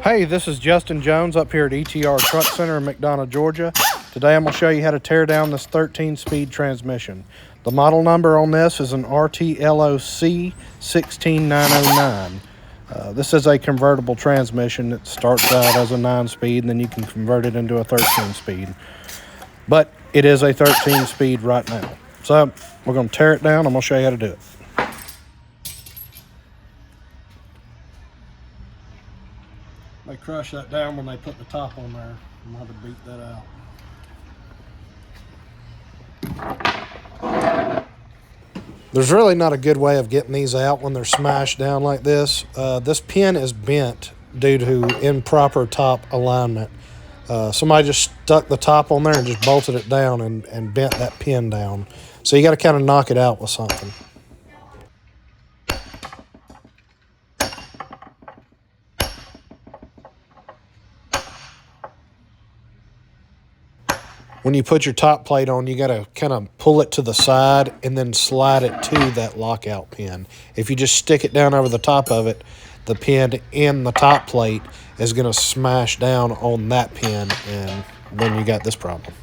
Hey, this is Justin Jones up here at ETR Truck Center in McDonough, Georgia. Today I'm going to show you how to tear down this 13-speed transmission. The model number on this is an RTLOC 16909. This is a convertible transmission that starts out as a 9-speed and then you can convert it into a 13-speed. But it is a 13-speed right now. So we're going to tear it down. I'm going to show you how to do it. They crush that down when they put the top on there. I'm going to have to beat that out. There's really not a good way of getting these out when they're smashed down like this. This pin is bent due to improper top alignment. Somebody just stuck the top on there and just bolted it down and bent that pin down. So you got to kind of knock it out with something. When you put your top plate on, you got to kind of pull it to the side and then slide it to that lockout pin. If you just stick it down over the top of it, the pin in the top plate is going to smash down on that pin, and then you got this problem.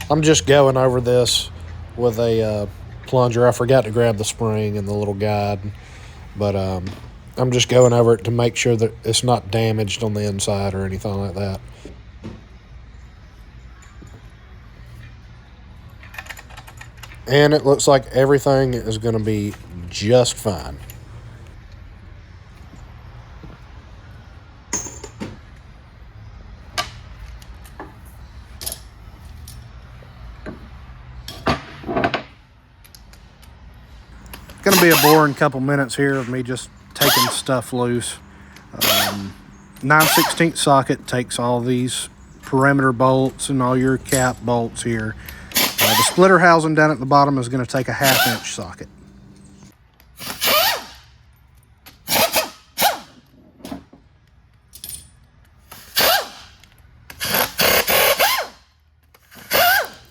I'm just going over this with a plunger. I forgot to grab the spring and the little guide, but I'm just going over it to make sure that it's not damaged on the inside or anything like that. And it looks like everything is going to be just fine. Going to be a boring couple minutes here of me just taking stuff loose. 9/16 socket takes all these perimeter bolts and all your cap bolts here. The splitter housing down at the bottom is going to take a 1/2-inch socket.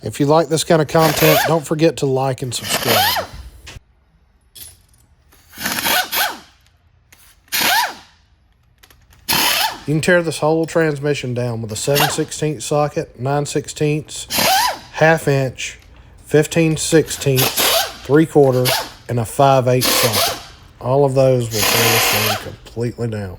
If you like this kind of content, don't forget to like and subscribe. You can tear this whole transmission down with a 7/16 socket, 9/16, 1/2-inch, 15/16, 3/4, and a 5/8 socket. All of those will tear this thing completely down.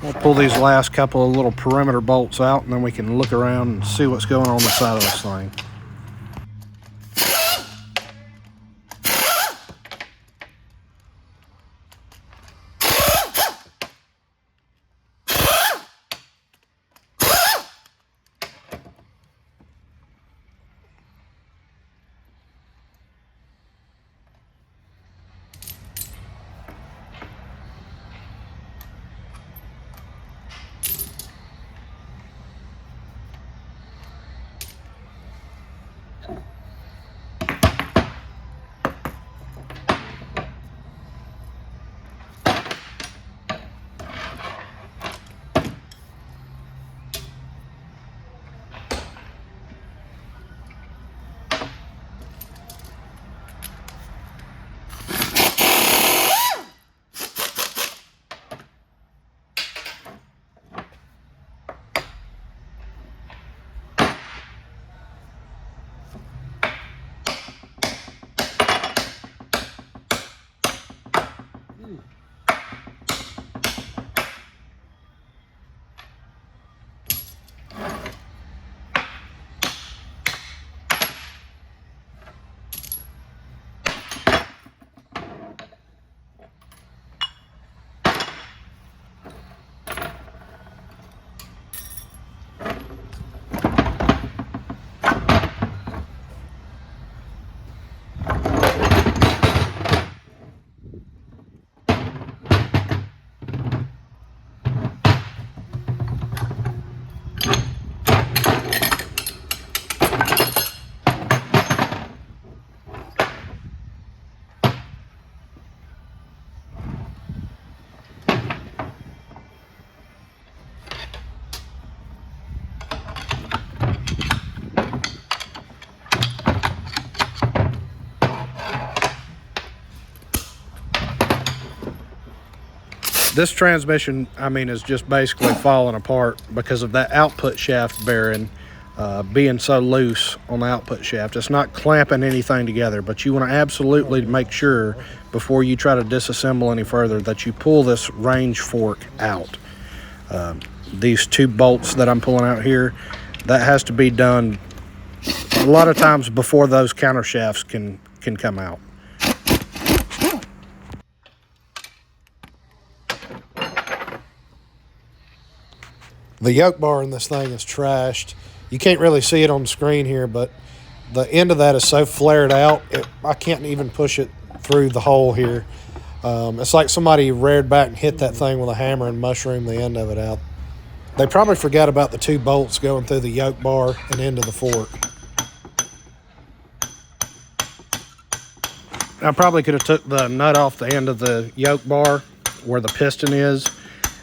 We'll pull these last couple of little perimeter bolts out, and then we can look around and see what's going on the side of this thing. This transmission, I mean, is just basically falling apart because of that output shaft bearing being so loose on the output shaft. It's not clamping anything together, but you want to absolutely make sure before you try to disassemble any further that you pull this range fork out. These 2 bolts that I'm pulling out here, that has to be done a lot of times before those counter shafts can come out. The yoke bar in this thing is trashed. You can't really see it on the screen here, but the end of that is so flared out, I can't even push it through the hole here. It's like somebody reared back and hit that thing with a hammer and mushroomed the end of it out. They probably forgot about the 2 bolts going through the yoke bar and into the fork. I probably could have took the nut off the end of the yoke bar where the piston is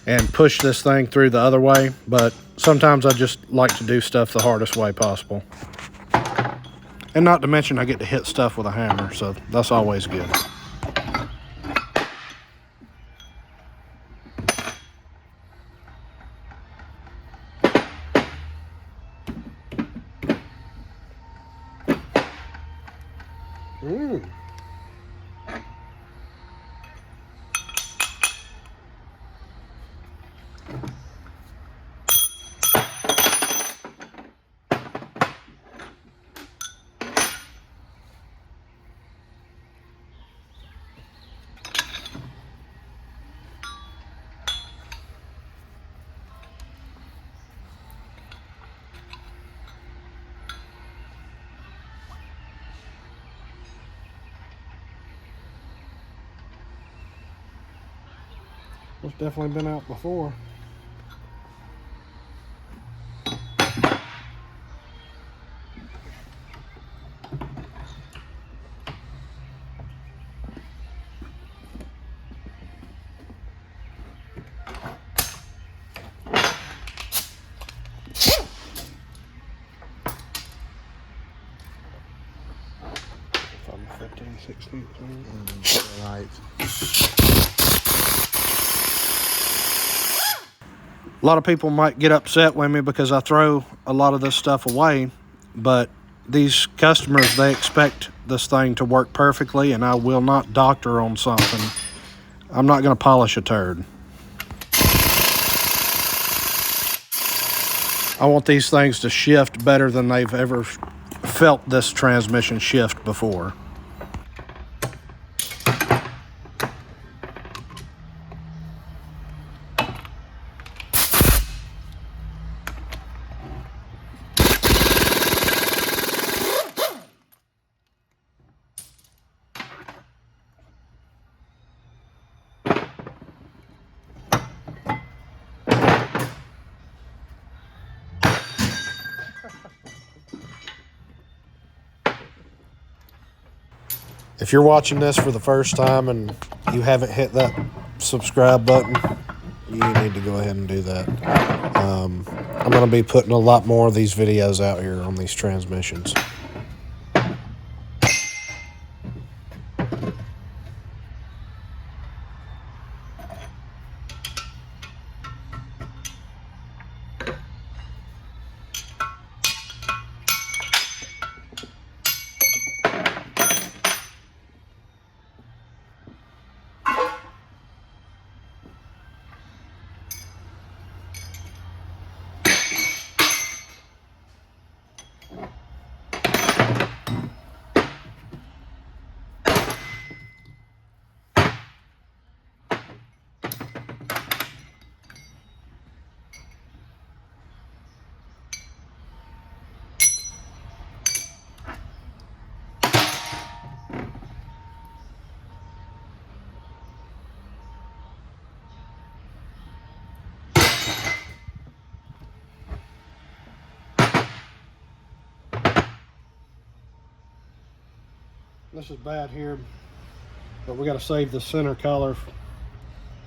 and push this thing through the other way, but sometimes I just like to do stuff the hardest way possible. And not to mention I get to hit stuff with a hammer, so that's always good. It's definitely been out before. Probably 15, 16. Right. A lot of people might get upset with me because I throw a lot of this stuff away, but these customers, they expect this thing to work perfectly, and I will not doctor on something. I'm not going to polish a turd. I want these things to shift better than they've ever felt this transmission shift before. If you're watching this for the first time and you haven't hit that subscribe button, you need to go ahead and do that. I'm going to be putting a lot more of these videos out here on these transmissions. This is bad here, but we got to save the center color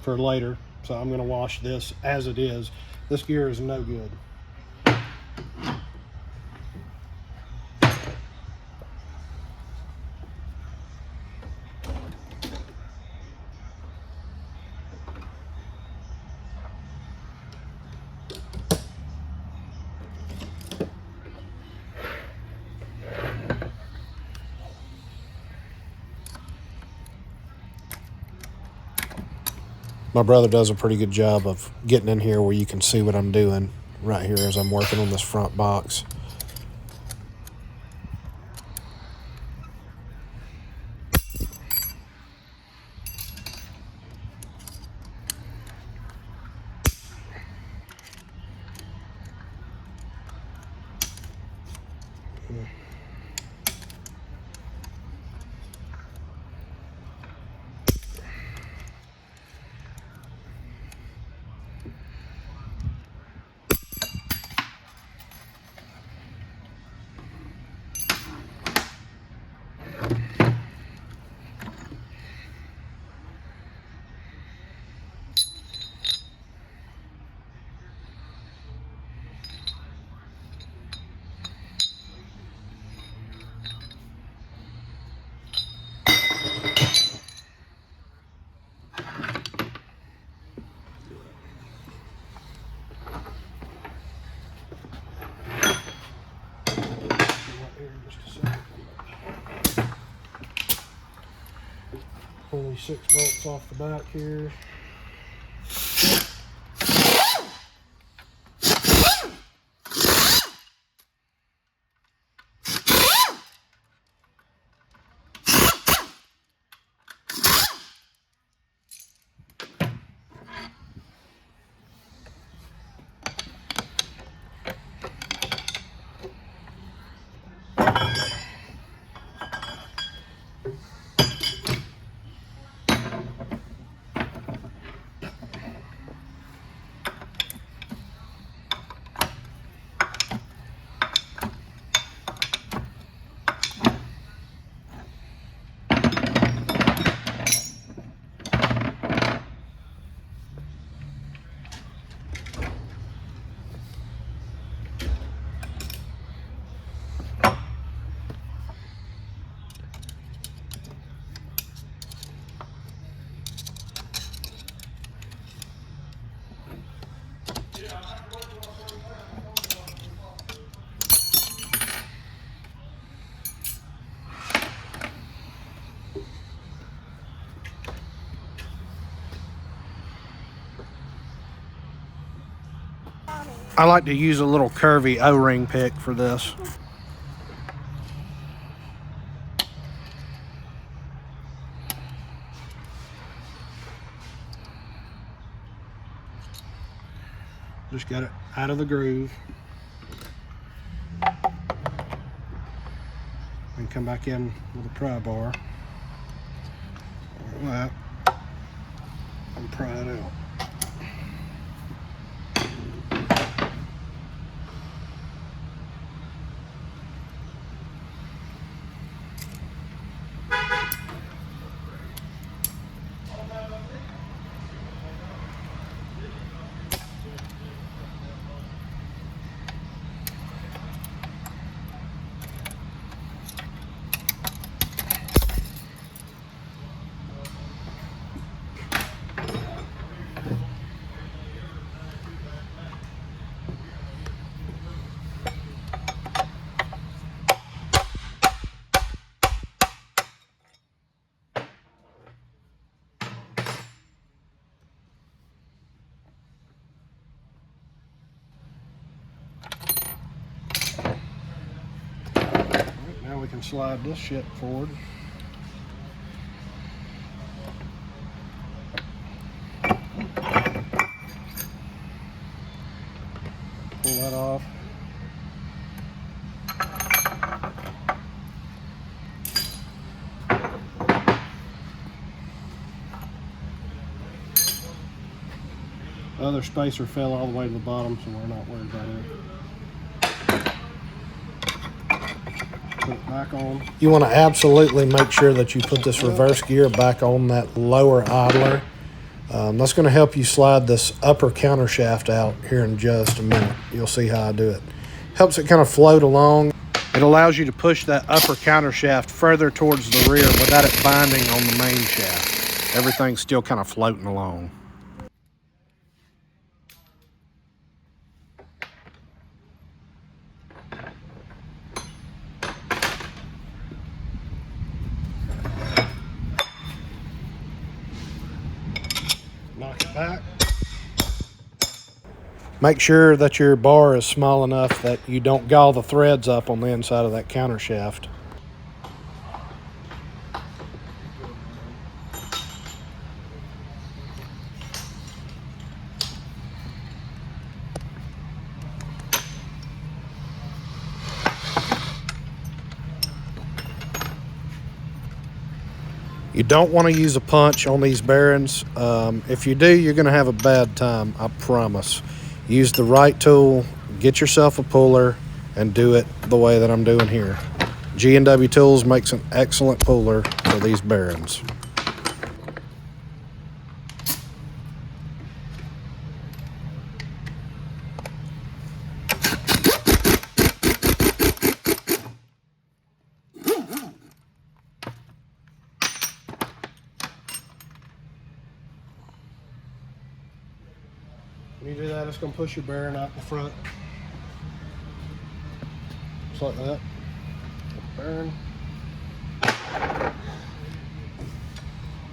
for later. So I'm going to wash this as it is. This gear is no good. My brother does a pretty good job of getting in here where you can see what I'm doing right here as I'm working on this front box. Pull these 6 bolts off the back here. I like to use a little curvy O-ring pick for this. Just got it out of the groove. And come back in with a pry bar. Like that. And pry it out. Now we can slide this shit forward. Pull that off. The other spacer fell all the way to the bottom, so we're not worried about it. Put it back on. You want to absolutely make sure that you put this reverse gear back on that lower idler. That's going to help you slide this upper counter shaft out here in just a minute. You'll see how I do it. Helps it kind of float along. It allows you to push that upper counter shaft further towards the rear without it binding on the main shaft. Everything's still kind of floating along. Knock it back. Make sure that your bar is small enough that you don't gall the threads up on the inside of that counter shaft. You don't want to use a punch on these bearings. If you do, you're going to have a bad time, I promise. Use the right tool, get yourself a puller, and do it the way that I'm doing here. G&W Tools makes an excellent puller for these bearings. When you do that, it's going to push your bearing out in the front. Just like that. Bearing.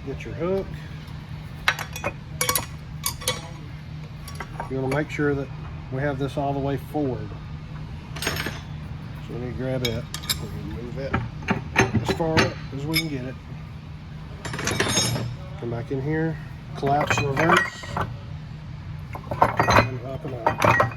Get your hook. You want to make sure that we have this all the way forward. So we need to grab it. We're going to move it as far up as we can get it. Come back in here, collapse reverse, and up and out.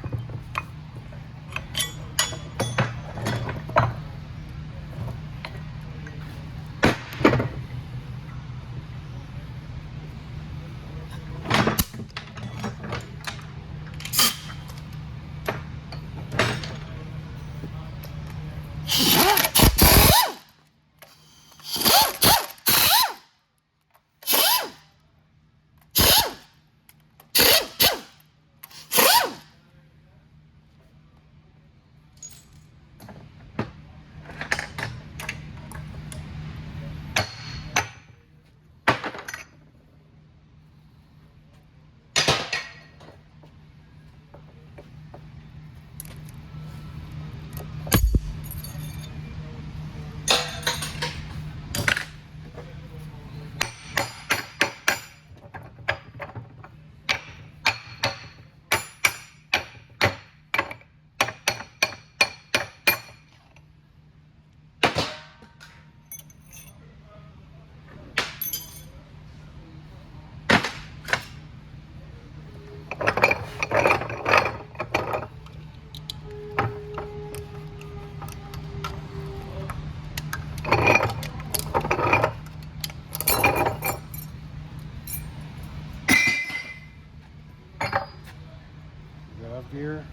Gear.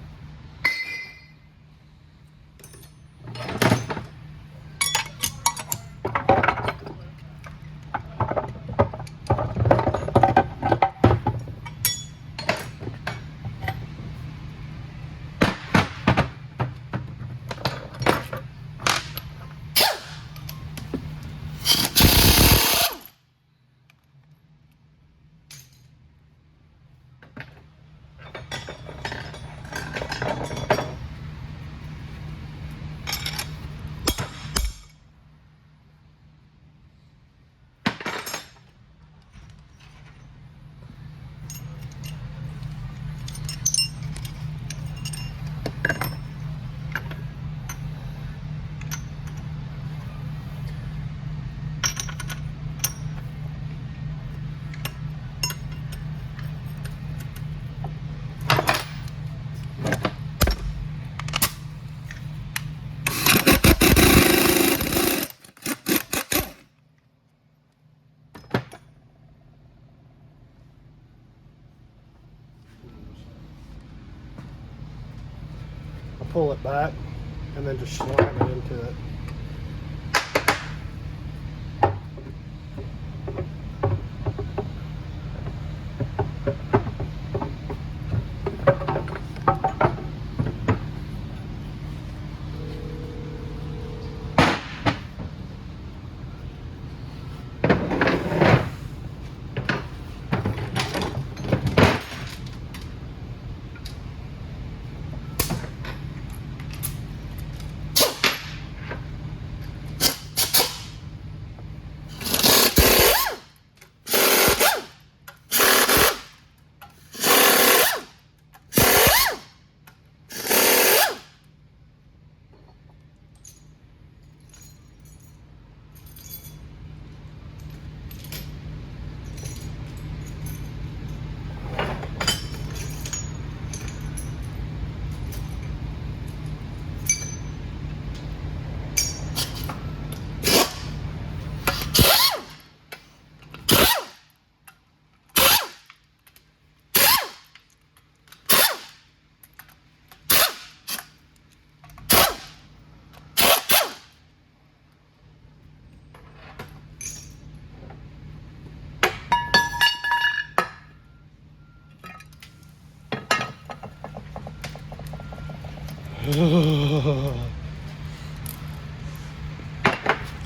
Pull it back and then just slam it into it.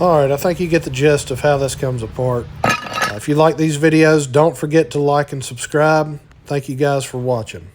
Alright, I think you get the gist of how this comes apart. If you like these videos, don't forget to like and subscribe. Thank you guys for watching.